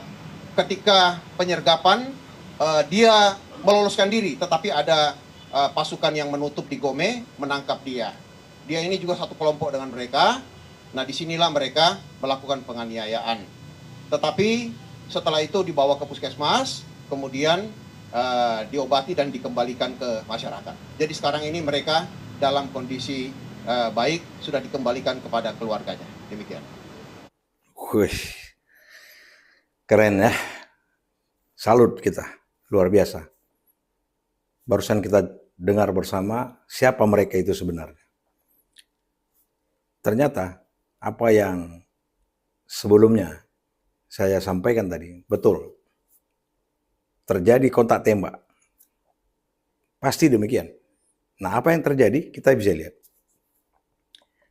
ketika penyergapan, dia meloloskan diri, tetapi ada pasukan yang menutup di Gome menangkap dia. Dia ini juga satu kelompok dengan mereka. Nah, disinilah mereka melakukan penganiayaan. Tetapi setelah itu dibawa ke puskesmas, kemudian diobati dan dikembalikan ke masyarakat. Jadi sekarang ini mereka dalam kondisi baik, sudah dikembalikan kepada keluarganya. Demikian. Wih, keren ya. Salut kita, luar biasa. Barusan kita dengar bersama siapa mereka itu sebenarnya. Ternyata apa yang sebelumnya saya sampaikan tadi, betul. Terjadi kontak tembak. Pasti demikian. Nah, apa yang terjadi? Kita bisa lihat.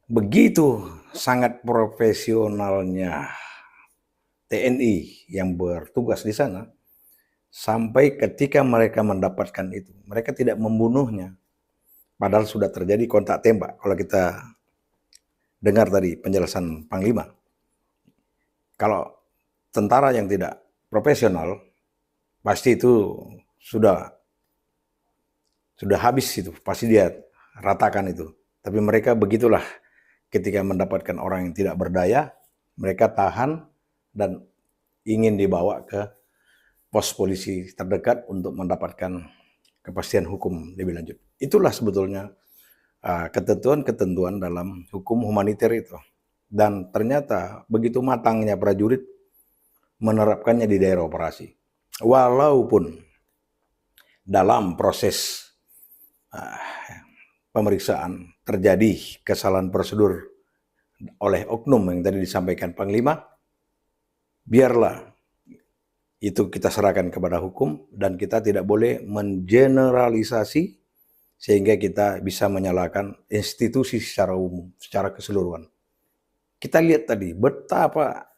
Begitu sangat profesionalnya TNI yang bertugas di sana, sampai ketika mereka mendapatkan itu, mereka tidak membunuhnya. Padahal sudah terjadi kontak tembak. Kalau kita dengar tadi penjelasan Panglima. Kalau tentara yang tidak profesional, pasti itu sudah habis itu. Pasti dia ratakan itu. Tapi mereka begitulah ketika mendapatkan orang yang tidak berdaya, mereka tahan dan ingin dibawa ke pos polisi terdekat untuk mendapatkan kepastian hukum lebih lanjut. Itulah sebetulnya ketentuan-ketentuan dalam hukum humaniter itu. Dan ternyata begitu matangnya prajurit menerapkannya di daerah operasi. Walaupun dalam proses pemeriksaan terjadi kesalahan prosedur oleh oknum yang tadi disampaikan Panglima, biarlah itu kita serahkan kepada hukum dan kita tidak boleh mengeneralisasi sehingga kita bisa menyalahkan institusi secara umum, secara keseluruhan. Kita lihat tadi betapa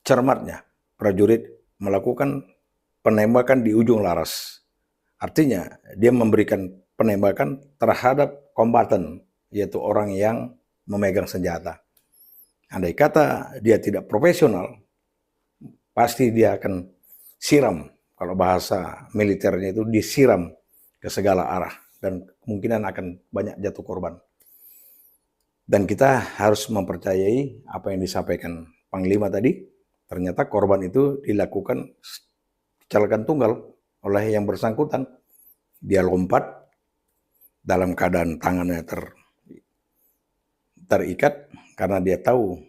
cermatnya prajurit melakukan penembakan di ujung laras. Artinya dia memberikan penembakan terhadap kombatan, yaitu orang yang memegang senjata. Andai kata dia tidak profesional, pasti dia akan siram, kalau bahasa militernya itu disiram ke segala arah dan kemungkinan akan banyak jatuh korban. Dan kita harus mempercayai apa yang disampaikan Panglima tadi, ternyata korban itu dilakukan kecelakaan tunggal oleh yang bersangkutan. Dia lompat dalam keadaan tangannya terikat karena dia tahu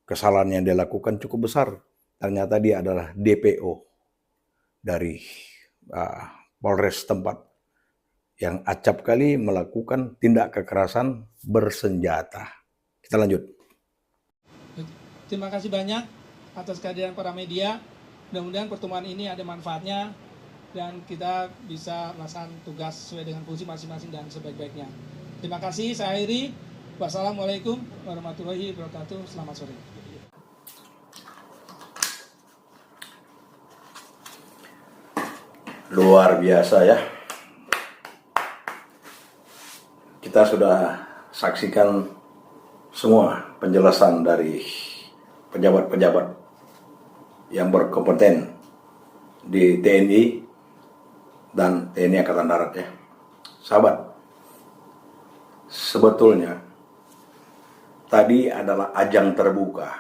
kesalahan yang dia lakukan cukup besar. Ternyata dia adalah DPO dari Polres tempat yang acap kali melakukan tindak kekerasan bersenjata. Kita lanjut. Terima kasih banyak atas kehadiran para media. Mudah-mudahan pertemuan ini ada manfaatnya dan kita bisa melaksanakan tugas sesuai dengan fungsi masing-masing dan sebaik-baiknya. Terima kasih, saya akhiri. Wassalamualaikum warahmatullahi wabarakatuh. Selamat sore. Luar biasa ya. Kita sudah saksikan semua penjelasan dari pejabat-pejabat yang berkompeten di TNI dan TNI Angkatan Darat ya. Sahabat, sebetulnya tadi adalah ajang terbuka.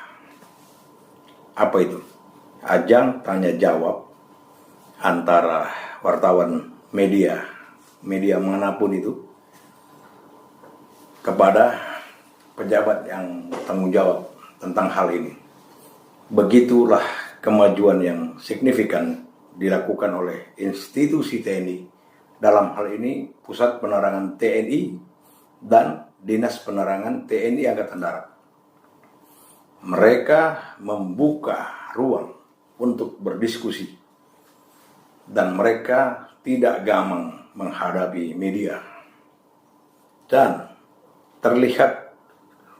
Apa itu? Ajang tanya jawab antara wartawan media manapun itu kepada pejabat yang bertanggung jawab tentang hal ini. Begitulah kemajuan yang signifikan dilakukan oleh institusi TNI. Dalam hal ini Pusat Penerangan TNI dan Dinas Penerangan TNI Angkatan Darat. Mereka membuka ruang untuk berdiskusi dan mereka tidak gamang menghadapi media. Dan terlihat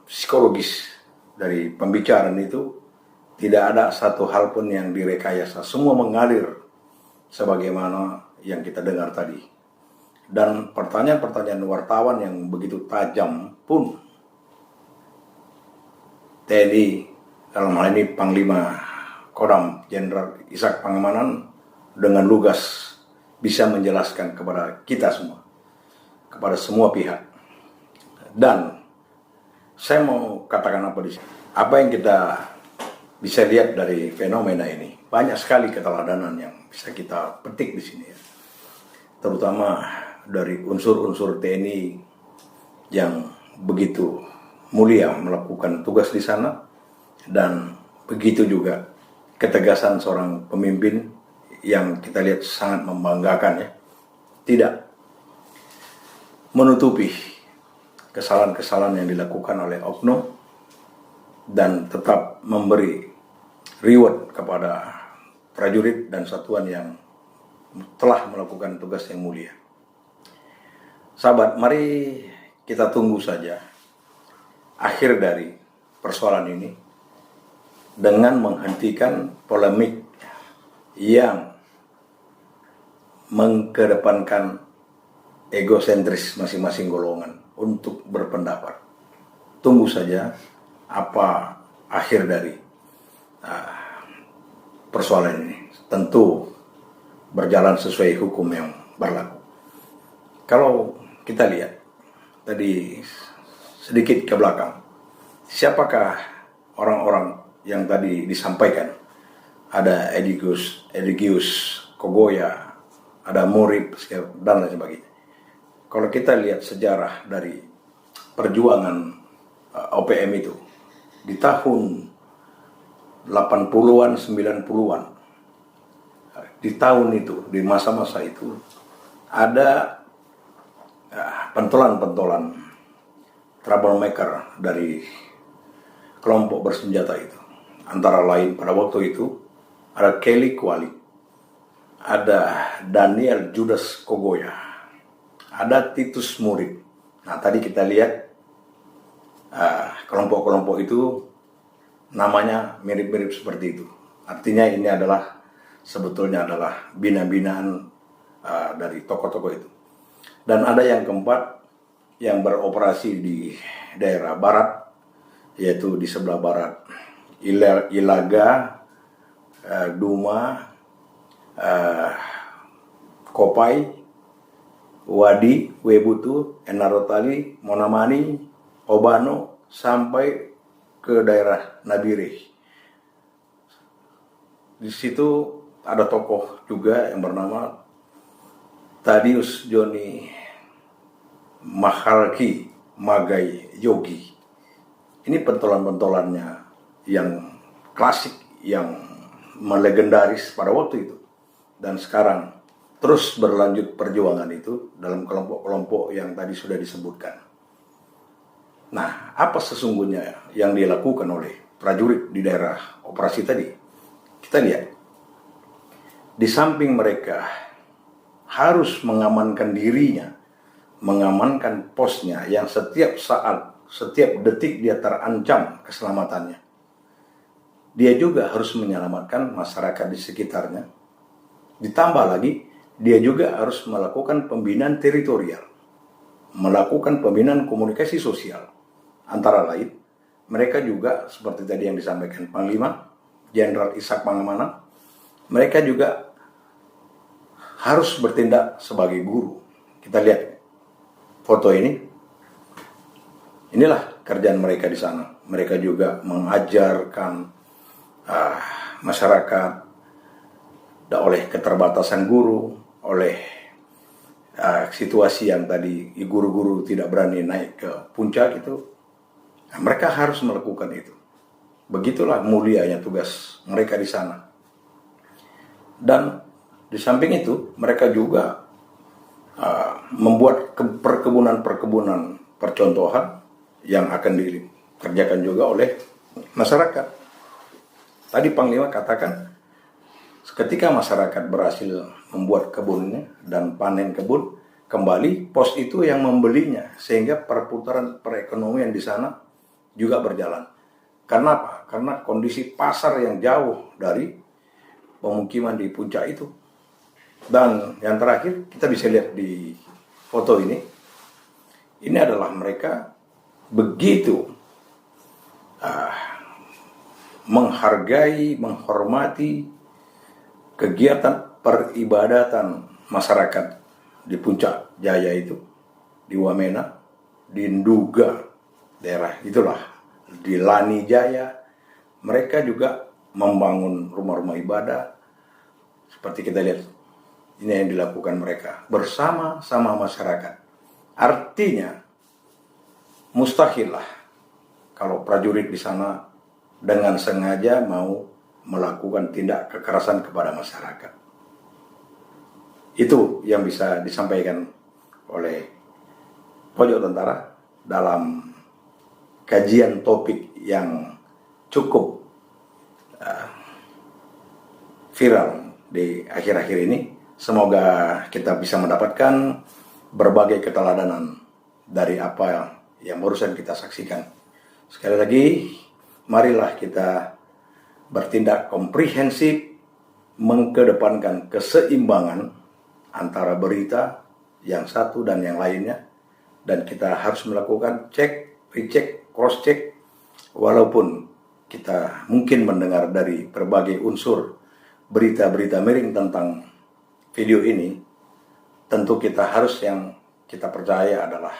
psikologis dari pembicaraan itu tidak ada satu hal pun yang direkayasa. Semua mengalir sebagaimana yang kita dengar tadi. Dan pertanyaan-pertanyaan wartawan yang begitu tajam pun TNI, dalam hal ini Panglima Kodam Jenderal Ishak Pangemanan dengan lugas bisa menjelaskan kepada kita semua, kepada semua pihak. Dan saya mau katakan apa di sini. Apa yang kita bisa lihat dari fenomena ini, banyak sekali keteladanan yang bisa kita petik di sini ya. Terutama dari unsur-unsur TNI yang begitu mulia melakukan tugas di sana, dan begitu juga ketegasan seorang pemimpin yang kita lihat sangat membanggakan ya, tidak menutupi kesalahan-kesalahan yang dilakukan oleh oknum dan tetap memberi reward kepada prajurit dan satuan yang telah melakukan tugas yang mulia. Sahabat, mari kita tunggu saja akhir dari persoalan ini dengan menghentikan polemik yang mengedepankan egosentris masing-masing golongan untuk berpendapat. Tunggu saja apa akhir dari persoalan ini. Tentu berjalan sesuai hukum yang berlaku. Kalau kita lihat tadi sedikit ke belakang, siapakah orang-orang yang tadi disampaikan? Ada Edigius Kogoya, ada Murib, dan lain sebagainya. Kalau kita lihat sejarah dari perjuangan OPM itu di tahun 80-an, 90-an, di tahun itu, di masa-masa itu ada pentolan-pentolan troublemaker dari kelompok bersenjata itu. Antara lain pada waktu itu ada Kelly Kuali, ada Daniel Judas Kogoya, ada Titus Murid. Nah, tadi kita lihat kelompok-kelompok itu namanya mirip-mirip seperti itu. Artinya ini adalah sebetulnya adalah bina-binaan dari tokoh-tokoh itu. Dan ada yang keempat yang beroperasi di daerah barat, yaitu di sebelah barat Ilaga, Duma, Kopai, Wadi, Webutu, Enarotali, Monamani, Obano, sampai ke daerah Nabire. Di situ ada tokoh juga yang bernama Tadius Joni Mahalki Magai Yogi. Ini pentolan-pentolannya yang klasik, yang melegendaris pada waktu itu. Dan sekarang terus berlanjut perjuangan itu dalam kelompok-kelompok yang tadi sudah disebutkan. Nah, apa sesungguhnya yang dilakukan oleh prajurit di daerah operasi tadi? Kita lihat, di samping mereka harus mengamankan dirinya, mengamankan posnya yang setiap saat, setiap detik dia terancam keselamatannya. Dia juga harus menyelamatkan masyarakat di sekitarnya. Ditambah lagi, dia juga harus melakukan pembinaan teritorial, melakukan pembinaan komunikasi sosial. Antara lain, mereka juga seperti tadi yang disampaikan Panglima Jenderal Ishak Mangamana, mereka juga harus bertindak sebagai guru. Kita lihat foto ini. Inilah kerjaan mereka di sana. Mereka juga mengajarkan masyarakat oleh keterbatasan guru, oleh situasi yang tadi guru-guru tidak berani naik ke puncak itu. Nah, mereka harus melakukan itu. Begitulah mulianya tugas mereka di sana. Dan di samping itu mereka juga membuat perkebunan-perkebunan percontohan yang akan dikerjakan juga oleh masyarakat. Tadi Panglima katakan, ketika masyarakat berhasil membuat kebunnya dan panen kebun, kembali pos itu yang membelinya, sehingga perputaran perekonomian di sana juga berjalan. Karena apa? Karena kondisi pasar yang jauh dari pemukiman di puncak itu. Dan yang terakhir, kita bisa lihat di foto ini adalah mereka begitu menghargai, menghormati kegiatan peribadatan masyarakat di Puncak Jaya itu, di Wamena, di Nduga, daerah itulah, di Lani Jaya. Mereka juga membangun rumah-rumah ibadah. Seperti kita lihat, ini yang dilakukan mereka bersama-sama masyarakat. Artinya, mustahil lah kalau prajurit di sana dengan sengaja mau melakukan tindak kekerasan kepada masyarakat. Itu yang bisa disampaikan oleh Pojok Tentara dalam kajian topik yang cukup viral di akhir-akhir ini. Semoga kita bisa mendapatkan berbagai keteladanan dari apa yang barusan kita saksikan. Sekali lagi, marilah kita bertindak komprehensif, mengedepankan keseimbangan antara berita yang satu dan yang lainnya, dan kita harus melakukan cek, recheck, cross check. Walaupun kita mungkin mendengar dari berbagai unsur berita-berita miring tentang video ini, tentu kita harus yang kita percaya adalah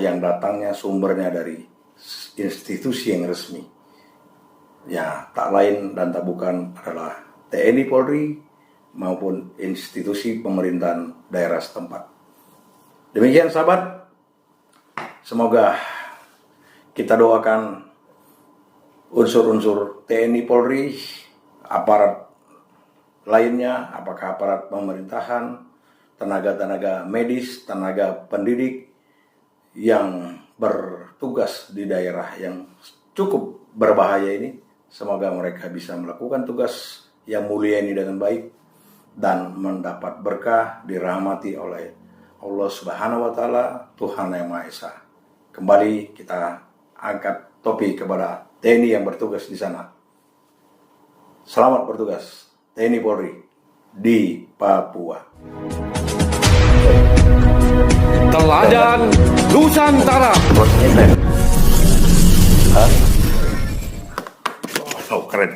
yang datangnya sumbernya dari institusi yang resmi. Ya, tak lain dan tak bukan adalah TNI Polri maupun institusi pemerintahan daerah setempat. Demikian sahabat, semoga kita doakan unsur-unsur TNI Polri, aparat lainnya, apakah aparat pemerintahan, tenaga-tenaga medis, tenaga pendidik yang bertugas di daerah yang cukup berbahaya ini, semoga mereka bisa melakukan tugas yang mulia ini dengan baik dan mendapat berkah, dirahmati oleh Allah Subhanahu wa Ta'ala, Tuhan Yang Maha Esa. Kembali kita angkat topi kepada TNI yang bertugas di sana. Selamat bertugas TNI Polri di Papua. Teladan Nusantara. Oh, keren.